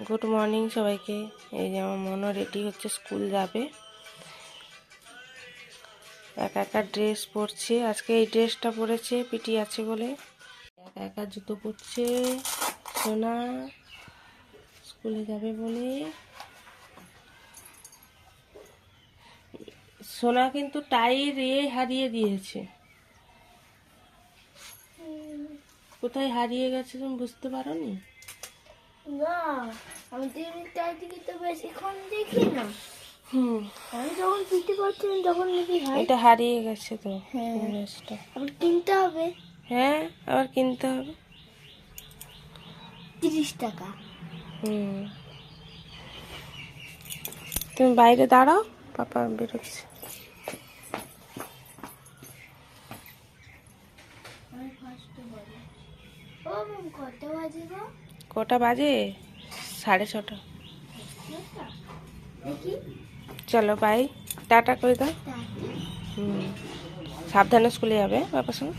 Good morning সবাইকে। এই যে আমার মনও রেডি হচ্ছে, স্কুল যাবে। একা একা ড্রেস পরছে, আজকে এই ড্রেসটা পরেছে পিটি আছে বলে। একা একা জুতো পরছে সোনা, স্কুলে যাবে বলে। সোনা কিন্তু টাইর হারিয়ে দিয়েছে। কোথায় হারিয়ে গেছে তুমি বুঝতে পারোনি? না, আমি টিভিটার দিকে তো বেশিক্ষণ দেখি না। আমি যখন পিটি করছিলাম তখন দেখি এটা হারিয়ে গেছে তো। হ্যাঁ, ড্রেসটা আবার কিনতে হবে। হ্যাঁ, আবার কিনতে হবে। 30 টাকা। তুমি বাইরে দাঁড়াও, পাপা বেরোচ্ছে। ও মাম, কত বাজে গো? কটা বাজে? 6:30। দেখি। চলো বাই, টাটা করে দাও। টাটা। সাবধানে স্কুলে যাবে বাবার সঙ্গে।